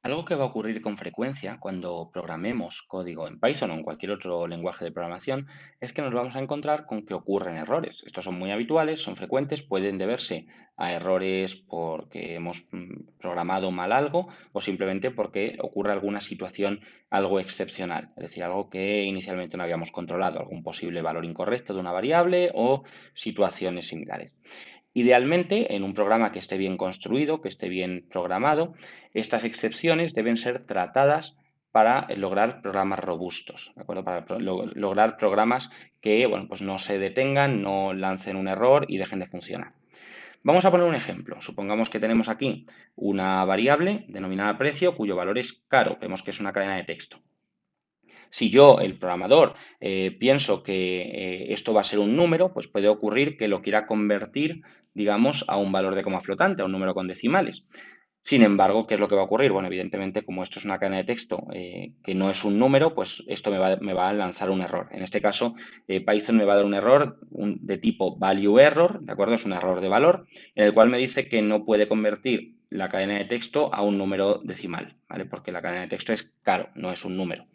Algo que va a ocurrir con frecuencia cuando programemos código en Python o en cualquier otro lenguaje de programación es que nos vamos a encontrar con que ocurren errores. Estos son muy habituales, son frecuentes, pueden deberse a errores porque hemos programado mal algo o simplemente porque ocurre alguna situación algo excepcional, es decir, algo que inicialmente no habíamos controlado, algún posible valor incorrecto de una variable o situaciones similares. Idealmente, en un programa que esté bien construido, que esté bien programado, estas excepciones deben ser tratadas para lograr programas robustos, ¿de acuerdo? Para lograr programas que, bueno, pues no se detengan, no lancen un error y dejen de funcionar. Vamos a poner un ejemplo. Supongamos que tenemos aquí una variable denominada precio cuyo valor es caro. Vemos que es una cadena de texto. Si yo, el programador, pienso que esto va a ser un número, pues puede ocurrir que lo quiera convertir, digamos, a un valor de coma flotante, a un número con decimales. Sin embargo, ¿qué es lo que va a ocurrir? Bueno, evidentemente, como esto es una cadena de texto que no es un número, pues esto me va a lanzar un error. En este caso, Python me va a dar un error de tipo value error, ¿de acuerdo? Es un error de valor, en el cual me dice que no puede convertir la cadena de texto a un número decimal, ¿vale? Porque la cadena de texto es caro, no es un número.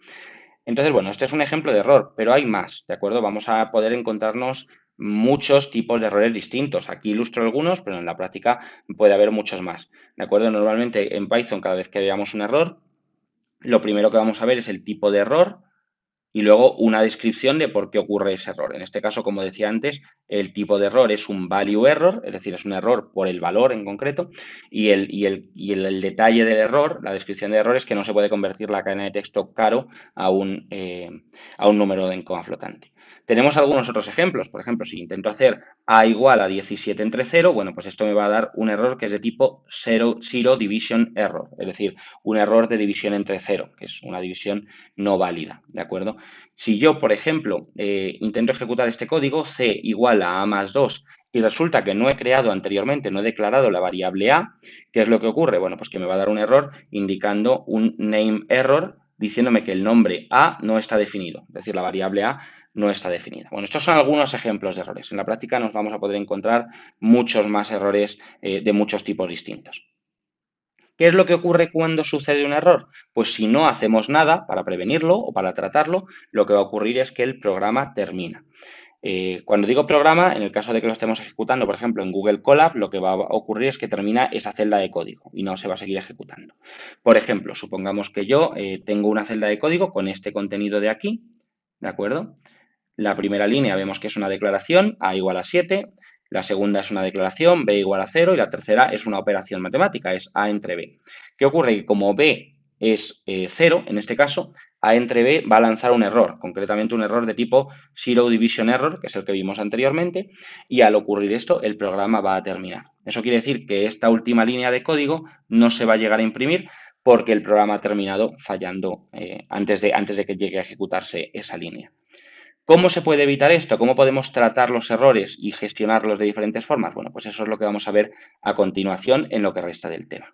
Entonces, bueno, este es un ejemplo de error, pero hay más, ¿de acuerdo? Vamos a poder encontrarnos muchos tipos de errores distintos. Aquí ilustro algunos, pero en la práctica puede haber muchos más, ¿de acuerdo? Normalmente en Python, cada vez que veamos un error, lo primero que vamos a ver es el tipo de error y luego una descripción de por qué ocurre ese error. En este caso, como decía antes, el tipo de error es un value error, es decir, es un error por el valor en concreto, y el detalle del error, la descripción del error es que no se puede convertir la cadena de texto caro a un número en coma flotante. Tenemos algunos otros ejemplos. Por ejemplo, si intento hacer a igual a 17 entre 0, bueno, pues esto me va a dar un error que es de tipo zero division error, es decir, un error de división entre 0, que es una división no válida, ¿de acuerdo? Si yo, por ejemplo, intento ejecutar este código, c igual a más 2, y resulta que no he creado anteriormente, no he declarado la variable a, ¿qué es lo que ocurre? Bueno, pues que me va a dar un error indicando un name error, diciéndome que el nombre a no está definido, es decir, la variable a no está definida. Bueno, estos son algunos ejemplos de errores. En la práctica nos vamos a poder encontrar muchos más errores de muchos tipos distintos. ¿Qué es lo que ocurre cuando sucede un error? Pues si no hacemos nada para prevenirlo o para tratarlo, lo que va a ocurrir es que el programa termina. Cuando digo programa, en el caso de que lo estemos ejecutando, por ejemplo, en Google Colab, lo que va a ocurrir es que termina esa celda de código y no se va a seguir ejecutando. Por ejemplo, supongamos que yo tengo una celda de código con este contenido de aquí, ¿de acuerdo? La primera línea vemos que es una declaración, a igual a 7. La segunda es una declaración, b igual a 0. Y la tercera es una operación matemática, es a entre b. ¿Qué ocurre? Que como b es 0, en este caso, a entre b va a lanzar un error, concretamente un error de tipo zero division error, que es el que vimos anteriormente, y al ocurrir esto, el programa va a terminar. Eso quiere decir que esta última línea de código no se va a llegar a imprimir porque el programa ha terminado fallando antes de que llegue a ejecutarse esa línea. ¿Cómo se puede evitar esto? ¿Cómo podemos tratar los errores y gestionarlos de diferentes formas? Bueno, pues eso es lo que vamos a ver a continuación en lo que resta del tema.